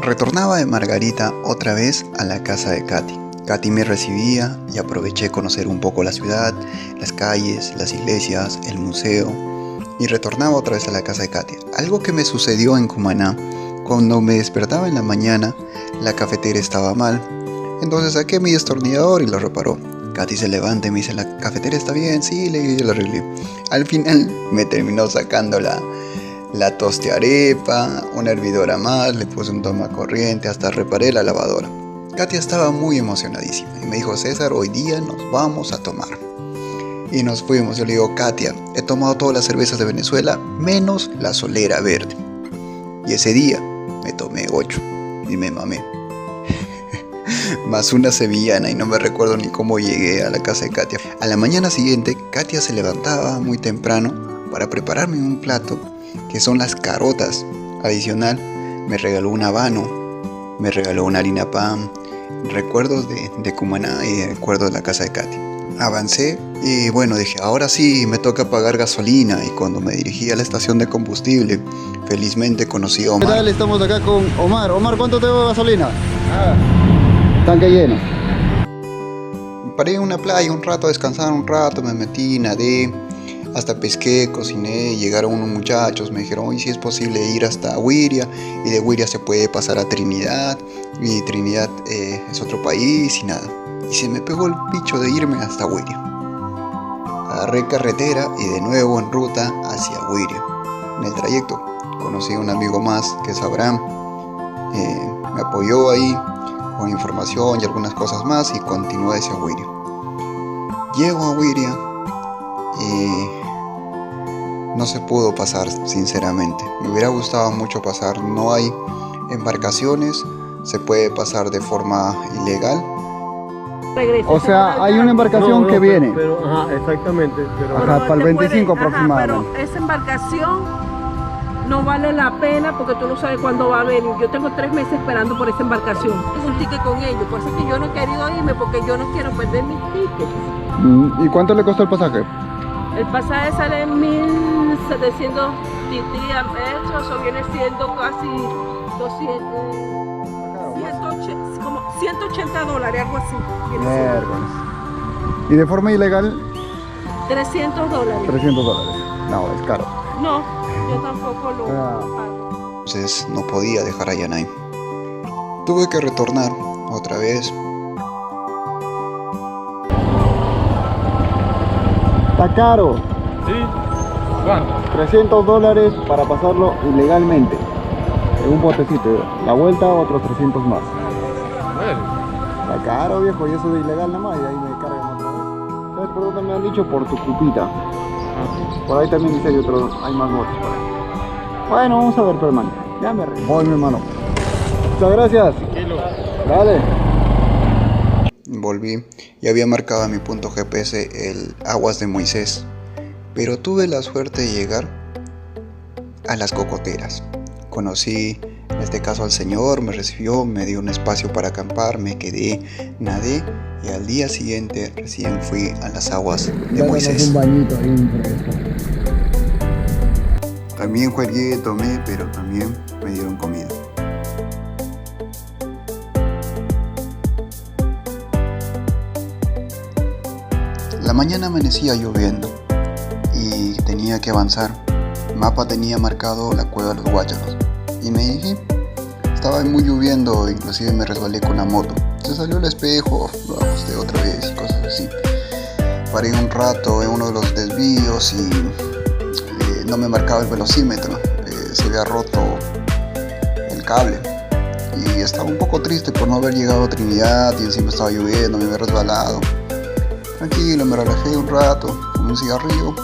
Retornaba de Margarita otra vez a la casa de Katy. Katy me recibía y aproveché conocer un poco la ciudad, las calles, las iglesias, el museo, y retornaba otra vez a la casa de Katy. Algo que me sucedió en Cumaná: cuando me despertaba en la mañana, la cafetera estaba mal. Entonces saqué mi destornillador y lo reparó. Katy se levanta y me dice: ¿la cafetera está bien? Sí, yo la arreglé. Al final me terminó sacando la tostiarepa, una hervidora más, le puse un toma corriente, hasta reparé la lavadora. Katia estaba muy emocionadísima y me dijo: César, hoy día nos vamos a tomar. Y nos fuimos. Yo le digo: Katia, he tomado todas las cervezas de Venezuela menos la Solera Verde. Y ese día me tomé 8 y me mamé. Más una sevillana, y no me recuerdo ni cómo llegué a la casa de Katia. A la mañana siguiente, Katia se levantaba muy temprano para prepararme un plato que son las carotas. Adicional, me regaló un habano, me regaló una harina pan. Recuerdos de Cumaná y recuerdos de la casa de Katy. Avancé y bueno, dije: ahora sí me toca pagar gasolina. Y cuando me dirigí a la estación de combustible, felizmente conocí a Omar. ¿Qué tal? Estamos acá con Omar. Omar, ¿cuánto te debo de gasolina? Tanque lleno. Paré en una playa un rato a descansar un rato, me metí, nadé, hasta pesqué, cociné. Llegaron unos muchachos, me dijeron: hoy sí es posible ir hasta Huiria, y de Huiria se puede pasar a Trinidad, y Trinidad es otro país y nada. Y se me pegó el bicho de irme hasta Huiria. Agarré carretera y de nuevo en ruta hacia Huiria. En el trayecto conocí a un amigo más, que es Abraham. Me apoyó ahí con información y algunas cosas más, y continué hacia Huiria. Llego a Huiria y no se pudo pasar, sinceramente. Me hubiera gustado mucho pasar. No hay embarcaciones, se puede pasar de forma ilegal. O sea, hay una embarcación que viene. Ajá, exactamente. Ajá, para el 25 aproximadamente. Pero esa embarcación no vale la pena porque tú no sabes cuándo va a venir. Yo tengo 3 meses esperando por esa embarcación. Tengo un ticket con ellos, por eso es que yo no he querido irme, porque yo no quiero perder mis tickets. ¿Y cuánto le costó el pasaje? El pasaje sale en 1.700 tití a peso, eso viene siendo casi 200, como $180, algo así. ¿Y de forma ilegal? $300. $300. No, es caro. No, yo tampoco lo pago. Entonces no podía dejar a Yanay. Tuve que retornar otra vez. Está caro. ¿Sí? ¿Cuánto? $300 para pasarlo ilegalmente. En un botecito. La vuelta, otros 300 más. Está caro, viejo, y eso de ilegal nada más, y ahí me cargan otra vez. ¿Sabes por dónde me han dicho? Por tu cupita. Por ahí también dice hay más botes por ahí. Bueno, vamos a ver, pero hermano. Ya me voy, mi hermano. Muchas gracias. Dale. Volví y había marcado a mi punto GPS el Aguas de Moisés, pero tuve la suerte de llegar a las cocoteras. Conocí, en este caso, al señor, me recibió, me dio un espacio para acampar, me quedé, nadé, y al día siguiente recién fui a las Aguas de Moisés. Un bañito ahí, un fresco. También jugué, tomé, pero también me dieron comida. La mañana amanecía lloviendo y tenía que avanzar. El mapa tenía marcado la cueva de los Guácharos y me dije: estaba muy lloviendo, inclusive me resbalé con la moto. Se salió el espejo, lo ajusté otra vez y cosas así. Paré un rato en uno de los desvíos y no me marcaba el velocímetro. Se había roto el cable y estaba un poco triste por no haber llegado a Trinidad, y encima estaba lloviendo, me había resbalado. Tranquilo, me relajé un rato, fumé un cigarrillo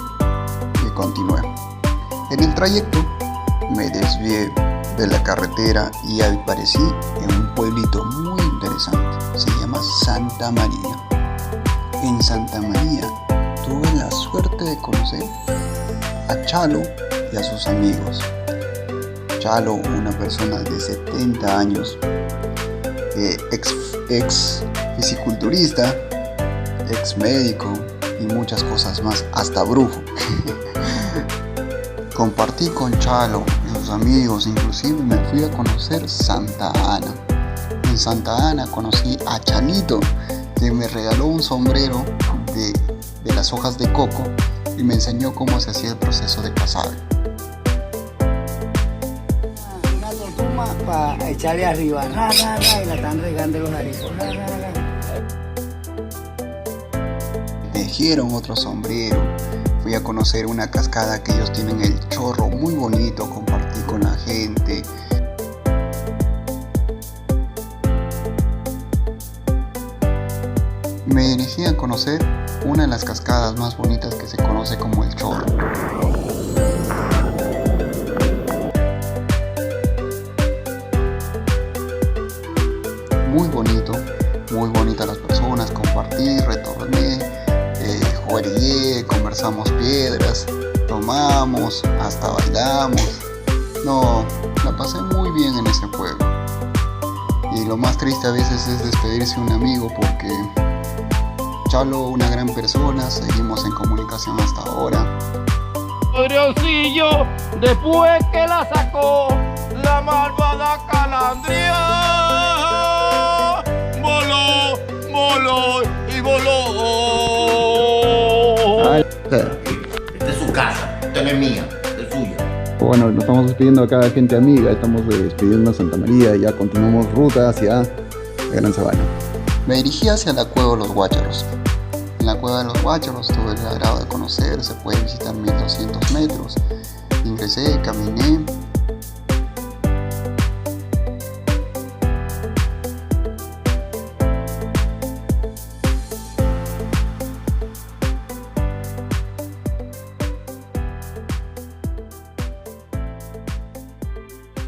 y continué. En el trayecto me desvié de la carretera y aparecí en un pueblito muy interesante. Se llama Santa María. En Santa María tuve la suerte de conocer a Chalo y a sus amigos. Chalo, una persona de 70 años, ex fisiculturista, ex médico y muchas cosas más, hasta brujo. Compartí con Chalo y sus amigos. Inclusive me fui a conocer Santa Ana. En Santa Ana conocí a Chanito, que me regaló un sombrero de las hojas de coco y me enseñó cómo se hacía el proceso de pasado. Una tortuma para echarle arriba, y la están regando los arizos. Me dijeron otro sombrero. Fui a conocer una cascada que ellos tienen, el Chorro, muy bonito, compartí con la gente. Me dirigí a conocer una de las cascadas más bonitas que se conoce como el Chorro. Muy bonitas las personas, compartí, retorné, jugué, conversamos piedras, tomamos, hasta bailamos. No, la pasé muy bien en ese pueblo. Y lo más triste a veces es despedirse de un amigo porque Chalo, una gran persona, seguimos en comunicación hasta ahora. Padreoncillo, después que la sacó la malvada calandria, voló y voló. Esta es su casa, esta no es mía, es suya. Bueno, nos estamos despidiendo acá de gente amiga, estamos despidiendo a Santa María y ya continuamos ruta hacia Gran Sabana. Me dirigí hacia la Cueva de los Guácharos. En la Cueva de los Guácharos tuve el agrado de conocer, se puede visitar 1200 metros. Ingresé, caminé.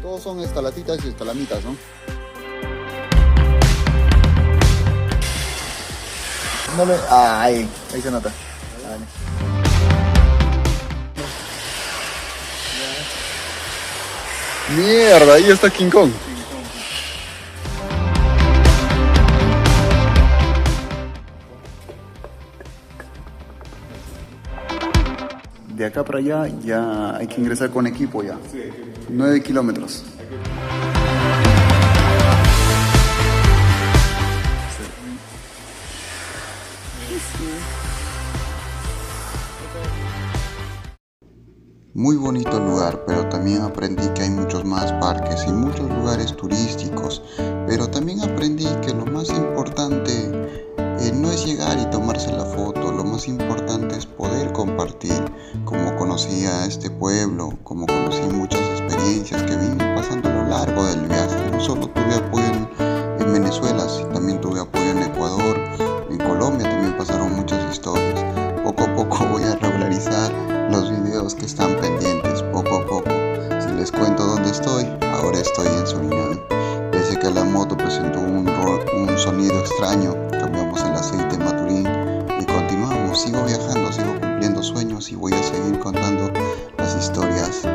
Todos son estalactitas y estalamitas, ¿no? No le... Ah, ahí se nota. Vale. Mierda, ahí está King Kong. De acá para allá ya hay que ingresar con equipo ya. 9 kilómetros. Muy bonito lugar, pero también aprendí que hay muchos más parques y muchos lugares turísticos, pero también aprendí que lo más importante no es llegar y tomarse la foto, lo más importante es poder compartir cómo conocí a este pueblo, cómo conocí muchas experiencias que vine pasando a lo largo del viaje. No solo tuve apoyo en Venezuela, sino también tuve apoyo en Ecuador, en Colombia también pasaron muchas historias. Poco a poco voy a regularizar los videos que están pendientes, poco a poco. Si les cuento dónde estoy, ahora estoy en Surinam. Pese que la moto presentó un sonido extraño, cambiamos el aceite en Maturín y continuamos. Sigo viajando, sigo cumpliendo sueños y voy a seguir contando las historias